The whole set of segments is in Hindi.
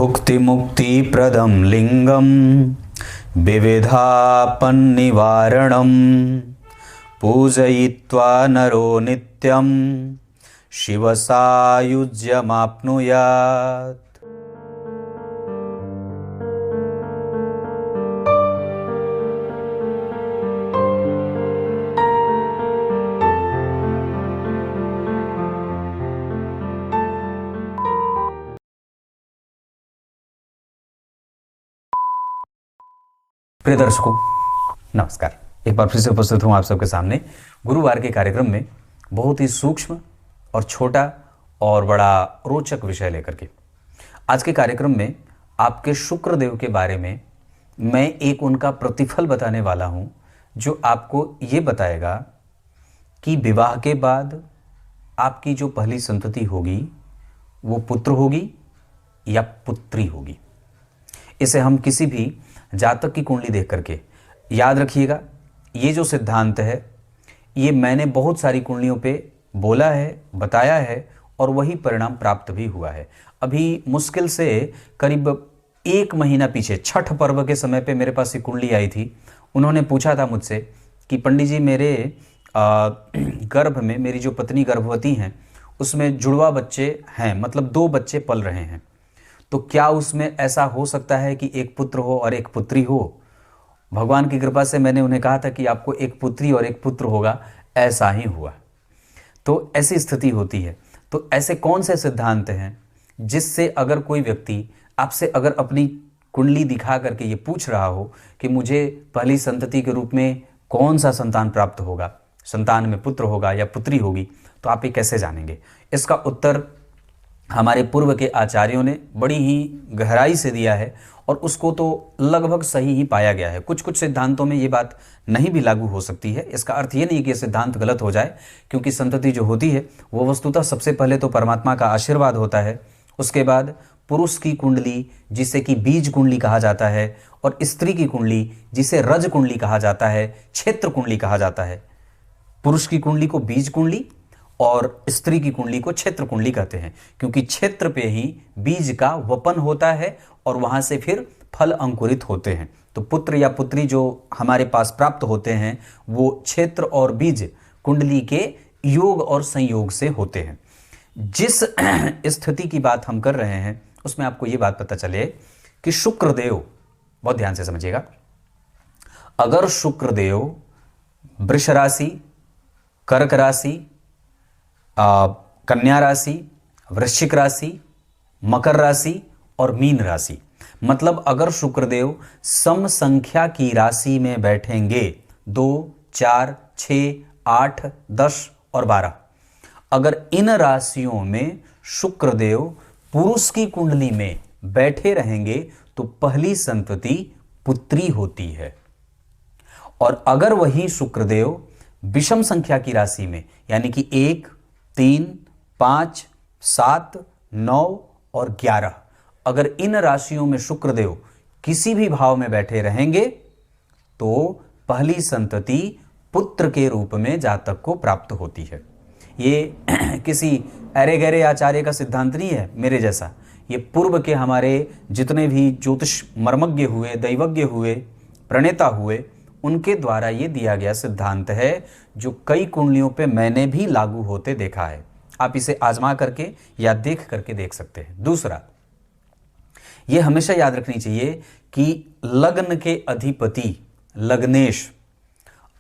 भुक्तिमुक्तिप्रदं लिङ्गं विविधापन्निवारणं पूजयित्वा नरो नित्यं शिवसायुज्यमाप्नुयात्। प्रिय दर्शकों नमस्कार, एक बार फिर से उपस्थित हूँ आप सबके सामने गुरुवार के कार्यक्रम में बहुत ही सूक्ष्म और छोटा और बड़ा रोचक विषय लेकर के। आज के कार्यक्रम में आपके शुक्रदेव के बारे में मैं एक उनका प्रतिफल बताने वाला हूँ, जो आपको ये बताएगा कि विवाह के बाद आपकी जो पहली संतति होगी वो पुत्र होगी या पुत्री होगी। इसे हम किसी भी जातक की कुंडली देख करके, याद रखिएगा, ये जो सिद्धांत है ये मैंने बहुत सारी कुंडलियों पे बोला है, बताया है और वही परिणाम प्राप्त भी हुआ है। अभी मुश्किल से करीब 1 महीना पीछे छठ पर्व के समय पे मेरे पास एक कुंडली आई थी। उन्होंने पूछा था मुझसे कि पंडित जी, मेरे गर्भ में मेरी जो पत्नी गर्भवती हैं उसमें जुड़वा बच्चे हैं, मतलब 2 बच्चे पल रहे हैं, तो क्या उसमें ऐसा हो सकता है कि एक पुत्र हो और एक पुत्री हो? भगवान की कृपा से मैंने उन्हें कहा था कि आपको एक पुत्री और एक पुत्र होगा, ऐसा ही हुआ। तो ऐसी स्थिति होती है। तो ऐसे कौन से सिद्धांत हैं जिससे अगर कोई व्यक्ति आपसे अगर अपनी कुंडली दिखा करके ये पूछ रहा हो कि मुझे पहली संतति के रूप में कौन सा संतान प्राप्त होगा, संतान में पुत्र होगा या पुत्री होगी, तो आप ये कैसे जानेंगे? इसका उत्तर हमारे पूर्व के आचार्यों ने बड़ी ही गहराई से दिया है और उसको तो लगभग सही ही पाया गया है। कुछ कुछ सिद्धांतों में ये बात नहीं भी लागू हो सकती है। इसका अर्थ ये नहीं कि ये सिद्धांत गलत हो जाए, क्योंकि संतति जो होती है वो वस्तुतः सबसे पहले तो परमात्मा का आशीर्वाद होता है, उसके बाद पुरुष की कुंडली जिसे कि बीज कुंडली कहा जाता है, और स्त्री की कुंडली जिसे रज कुंडली कहा जाता है, क्षेत्र कुंडली कहा जाता है। पुरुष की कुंडली को बीज कुंडली और स्त्री की कुंडली को क्षेत्र कुंडली कहते हैं, क्योंकि क्षेत्र पे ही बीज का वपन होता है और वहां से फिर फल अंकुरित होते हैं। तो पुत्र या पुत्री जो हमारे पास प्राप्त होते हैं वो क्षेत्र और बीज कुंडली के योग और संयोग से होते हैं। जिस स्थिति की बात हम कर रहे हैं उसमें आपको ये बात पता चले कि शुक्रदेव, बहुत ध्यान से समझिएगा, अगर शुक्रदेव वृष राशि, कर्क राशि, कन्या राशि, वृश्चिक राशि, मकर राशि और मीन राशि, मतलब अगर शुक्रदेव सम संख्या की राशि में बैठेंगे 2, 4, 6, 8, 10 और 12, अगर इन राशियों में शुक्रदेव पुरुष की कुंडली में बैठे रहेंगे तो पहली संतति पुत्री होती है। और अगर वही शुक्रदेव विषम संख्या की राशि में, यानी कि 1, 3, 5, 7, 9 और 11, अगर इन राशियों में शुक्रदेव किसी भी भाव में बैठे रहेंगे तो पहली संतति पुत्र के रूप में जातक को प्राप्त होती है। ये किसी अरे गहरे आचार्य का सिद्धांत नहीं है मेरे जैसा, ये पूर्व के हमारे जितने भी ज्योतिष मर्मज्ञ हुए, दैवज्ञ हुए, प्रणेता हुए, उनके द्वारा ये दिया गया सिद्धांत है, जो कई कुंडलियों पे मैंने भी लागू होते देखा है। आप इसे आजमा करके या देख करके देख सकते हैं। दूसरा, ये हमेशा याद रखनी चाहिए कि लग्न के अधिपति लग्नेश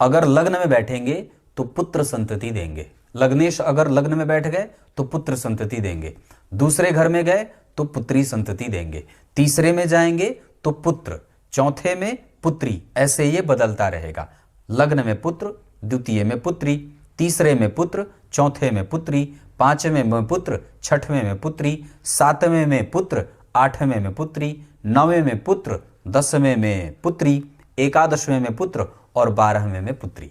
अगर लग्न में बैठेंगे तो पुत्र संतति देंगे। लग्नेश अगर लग्न में बैठ गए तो पुत्र संतति देंगे, दूसरे घर में गए तो पुत्री संतति देंगे, तीसरे में जाएंगे तो पुत्र, चौथे में पुत्री, ऐसे ये बदलता रहेगा। लग्न में पुत्र, द्वितीय में पुत्री, तीसरे में पुत्र, चौथे में पुत्री, पांचवें में पुत्र, छठवें में पुत्री, सातवें में पुत्र, आठवें में पुत्री, नौवें में पुत्र, 10वें में पुत्री, 11वें में पुत्र और 12वें में पुत्री।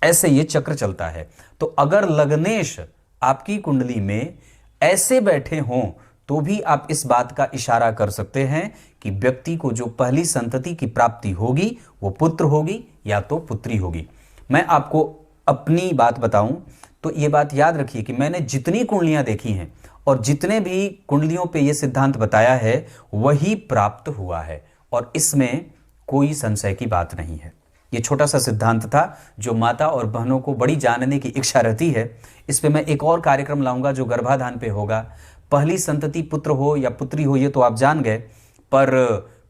ऐसे ये चक्र चलता है। तो अगर लग्नेश आपकी कुंडली में ऐसे बैठे हों तो भी आप इस बात का इशारा कर सकते हैं कि व्यक्ति को जो पहली संतति की प्राप्ति होगी वो पुत्र होगी या तो पुत्री होगी। मैं आपको अपनी बात बताऊं तो ये बात याद रखिए कि मैंने जितनी कुंडलियां देखी हैं और जितने भी कुंडलियों पे ये सिद्धांत बताया है वही प्राप्त हुआ है, और इसमें कोई संशय की बात नहीं है। ये छोटा सा सिद्धांत था जो माता और बहनों को बड़ी जानने की इच्छा रहती है। इस पे मैं एक और कार्यक्रम लाऊंगा जो गर्भाधान पे होगा। पहली संतति पुत्र हो या पुत्री हो ये तो आप जान गए, पर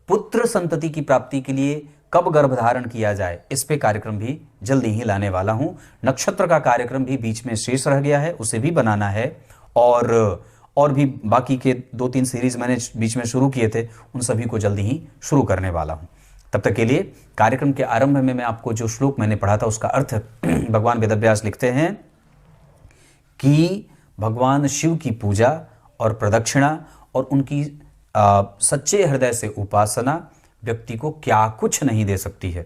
पुत्र संतति की प्राप्ति के लिए कब गर्भधारण किया जाए इस पे कार्यक्रम भी जल्दी ही लाने वाला हूं। नक्षत्र का कार्यक्रम भी बीच में शेष रह गया है, उसे भी बनाना है, और भी बाकी के 2-3 सीरीज मैंने बीच में शुरू किए थे, उन सभी को जल्दी ही शुरू करने वाला हूं। तब तक के लिए कार्यक्रम के आरंभ में मैं आपको जो श्लोक मैंने पढ़ा था उसका अर्थ भगवान वेदव्यास लिखते हैं कि भगवान शिव की पूजा और प्रदक्षिणा और उनकी सच्चे हृदय से उपासना व्यक्ति को क्या कुछ नहीं दे सकती है,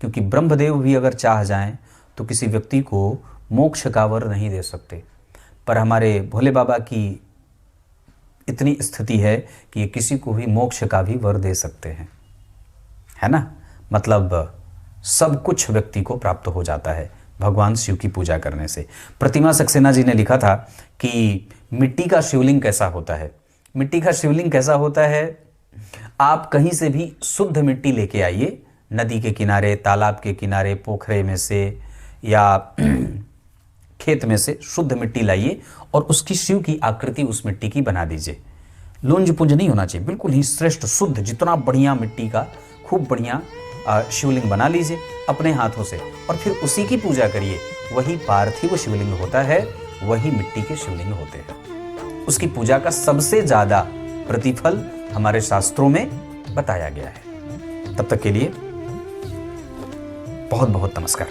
क्योंकि ब्रह्मदेव भी अगर चाह जाएं तो किसी व्यक्ति को मोक्ष का वर नहीं दे सकते, पर हमारे भोले बाबा की इतनी स्थिति है कि ये किसी को भी मोक्ष का भी वर दे सकते हैं, है ना। मतलब सब कुछ व्यक्ति को प्राप्त हो जाता है भगवान शिव की पूजा करने से। प्रतिमा सक्सेना जी ने लिखा था कि मिट्टी का शिवलिंग कैसा होता है। मिट्टी का शिवलिंग कैसा होता है, आप कहीं से भी शुद्ध मिट्टी लेके आइए, नदी के किनारे, तालाब के किनारे, पोखरे में से या खेत में से शुद्ध मिट्टी लाइए और उसकी शिव की आकृति उस मिट्टी की बना दीजिए। लुंज पुंज नहीं होना चाहिए, बिल्कुल ही श्रेष्ठ शुद्ध, जितना बढ़िया मिट्टी का खूब बढ़िया शिवलिंग बना लीजिए अपने हाथों से, और फिर उसी की पूजा करिए। वही पार्थिव शिवलिंग होता है, वही मिट्टी के शिवलिंग होते हैं। उसकी पूजा का सबसे ज्यादा प्रतिफल हमारे शास्त्रों में बताया गया है। तब तक के लिए बहुत बहुत नमस्कार।